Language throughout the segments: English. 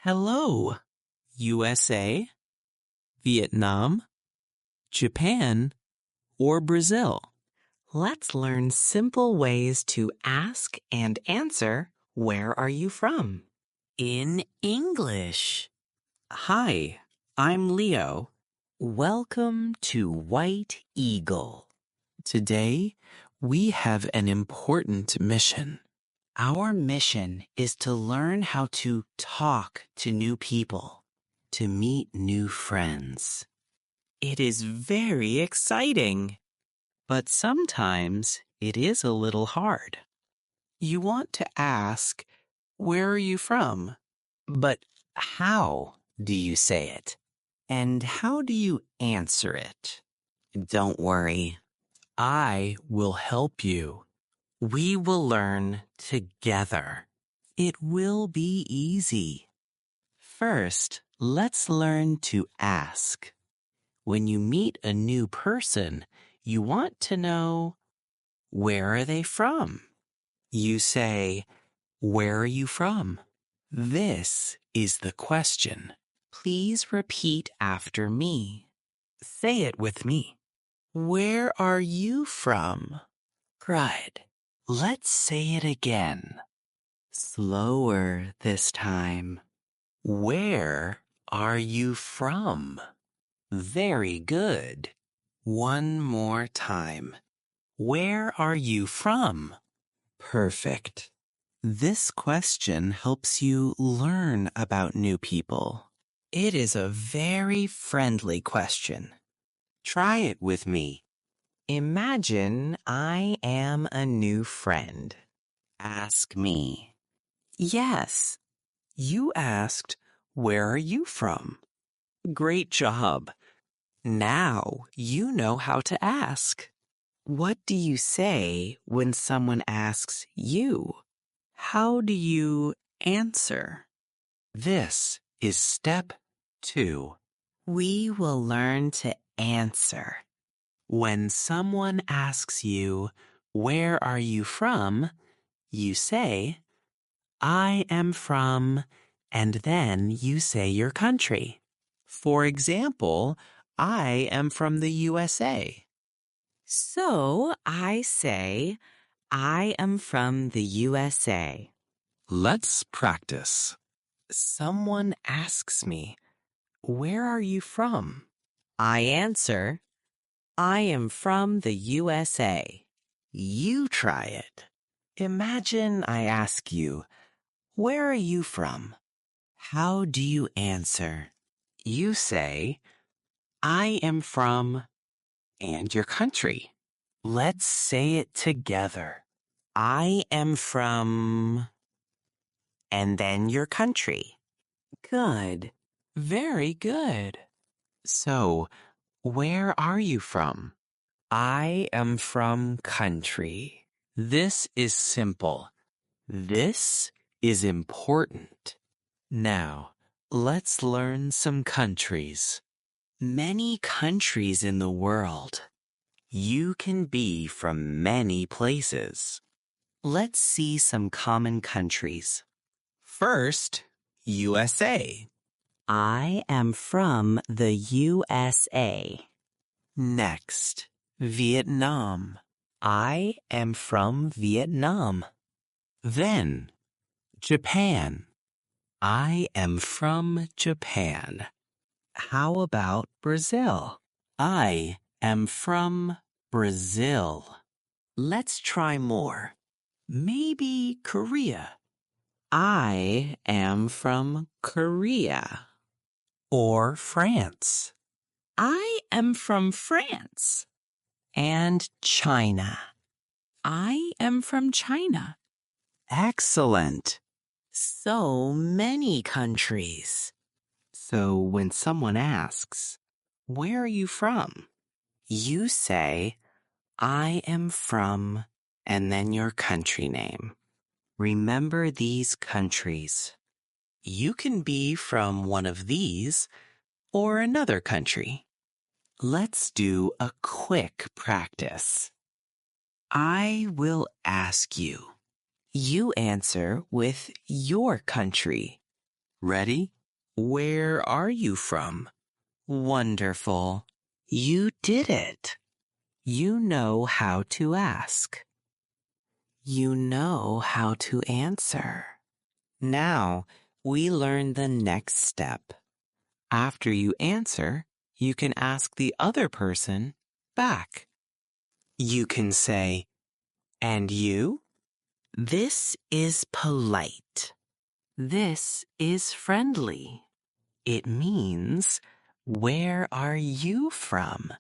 Hello, USA, Vietnam, Japan, or Brazil? Let's learn simple ways to ask and answer, "Where are you from?" In English. Hi, I'm Leo. Welcome to White Eagle. Today, we have an important mission. Our mission is to learn how to talk to new people, to meet new friends. It is very exciting, but sometimes it is a little hard. You want to ask, "Where are you from?" But how do you say it? And how do you answer it? Don't worry, I will help you. We will learn together. It will be easy. First, let's learn to ask. When you meet a new person, you want to know, where are they from? You say, "Where are you from?" This is the question. Please repeat after me. Say it with me. Where are you from? Good. Let's say it again. Slower this time. Where are you from? Very good. One more time. Where are you from? Perfect. This question helps you learn about new people. It is a very friendly question. Try it with me. Imagine I am a new friend. Ask me. Yes. You asked, "Where are you from?" Great job. Now you know how to ask. What do you say when someone asks you? How do you answer? This is step 2. We will learn to answer. When someone asks you, "Where are you from?" you say, "I am from," and then you say your country. For example, I am from the USA. So I say, "I am from the USA." Let's practice. Someone asks me, "Where are you from?" I answer, "I am from the USA." You try it. Imagine I ask you, "Where are you from?" How do you answer? You say, "I am from," and your country. Let's say it together. I am from, and then your country. Good. Very good. So, where are you from? I am from country. This is simple. This is important. Now, let's learn some countries. Many countries in the world. You can be from many places. Let's see some common countries. First, USA. I am from the USA. Next, Vietnam. I am from Vietnam. Then, Japan. I am from Japan. How about Brazil? I am from Brazil. Let's try more. Maybe Korea. I am from Korea. Or France. I am from France. And China. I am from China. Excellent. So many countries. So when someone asks, "Where are you from?" you say, "I am from," and then your country name. Remember these countries. You can be from one of these or another country. Let's do a quick practice. I will ask you. You answer with your country. Ready? Where are you from? Wonderful. You did it. You know how to ask. You know how to answer. Now, we learn the next step. After you answer, you can ask the other person back. You can say, "And you?" This is polite. This is friendly. It means, "Where are you from?"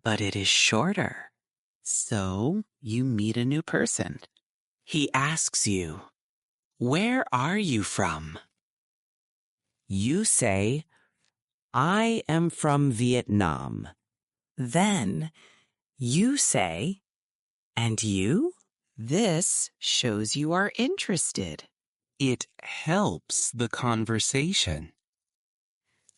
But it is shorter. So you meet a new person. He asks you, "Where are you from?" You say, "I am from Vietnam." Then you say, "And you?" This shows you are interested. It helps the conversation.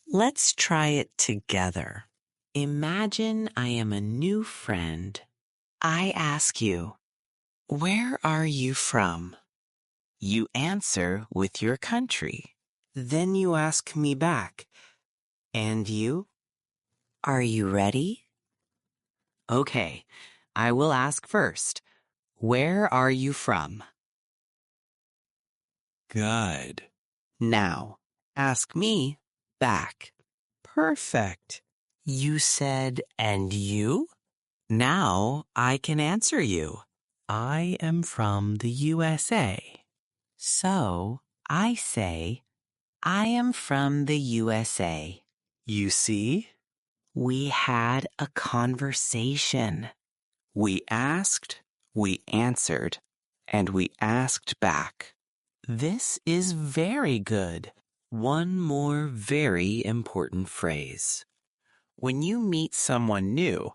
Let's try it together. Imagine I am a new friend. I ask you, "Where are you from?" You answer with your country. Then you ask me back, "And you?" Are you ready? Okay, I will ask first. Where are you from? Good. Now, ask me back. Perfect. You said, "And you?" Now I can answer you. I am from the USA. So I say, "I am from the USA." You see? We had a conversation. We asked, we answered, and we asked back. This is very good. One more very important phrase. When you meet someone new,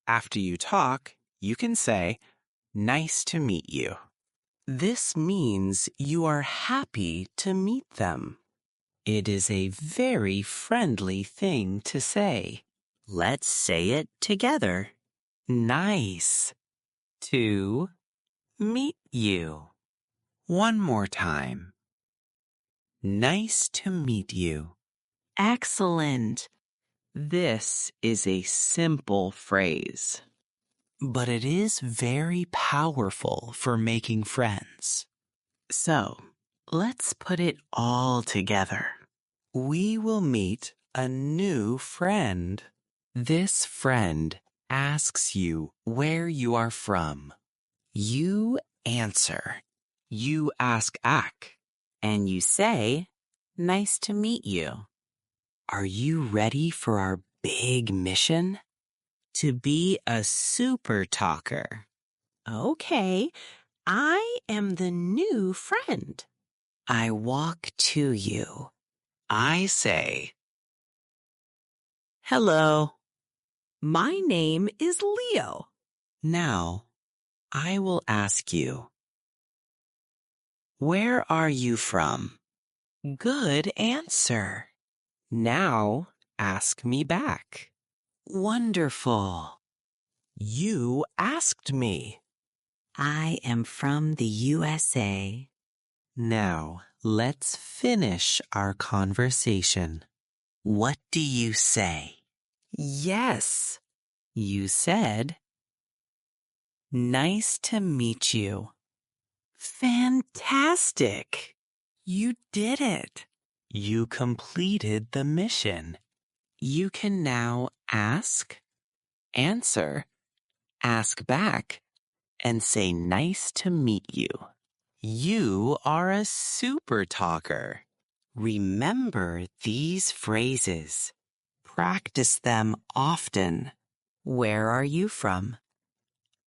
after you talk, you can say, "Nice to meet you." This means you are happy to meet them. It is a very friendly thing to say. Let's say it together. Nice to meet you. One more time. Nice to meet you. Excellent. This is a simple phrase, but it is very powerful for making friends. So, let's put it all together. We will meet a new friend. This friend asks you where you are from. You answer. You ask back. And you say, "Nice to meet you." Are you ready for our big mission? To be a super talker. Okay, I am the new friend. I walk to you. I say, "Hello. My name is Leo." Now, I will ask you, "Where are you from?" Good answer. Now, ask me back. Wonderful. You asked me. I am from the USA. Now, let's finish our conversation. What do you say? Yes. You said, "Nice to meet you." Fantastic. You did it. You completed the mission. You can now ask, answer, ask back, and say, "Nice to meet you." You are a super talker. Remember these phrases. Practice them often. Where are you from?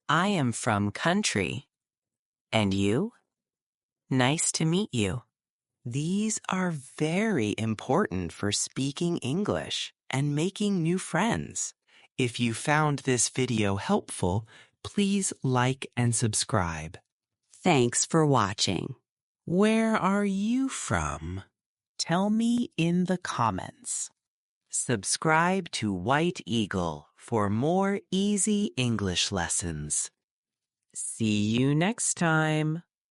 I am from country. And you? Nice to meet you. These are very important for speaking English and making new friends. If you found this video helpful, please like and subscribe. Thanks for watching. Where are you from? Tell me in the comments. Subscribe to White Eagle for more easy English lessons. See you next time.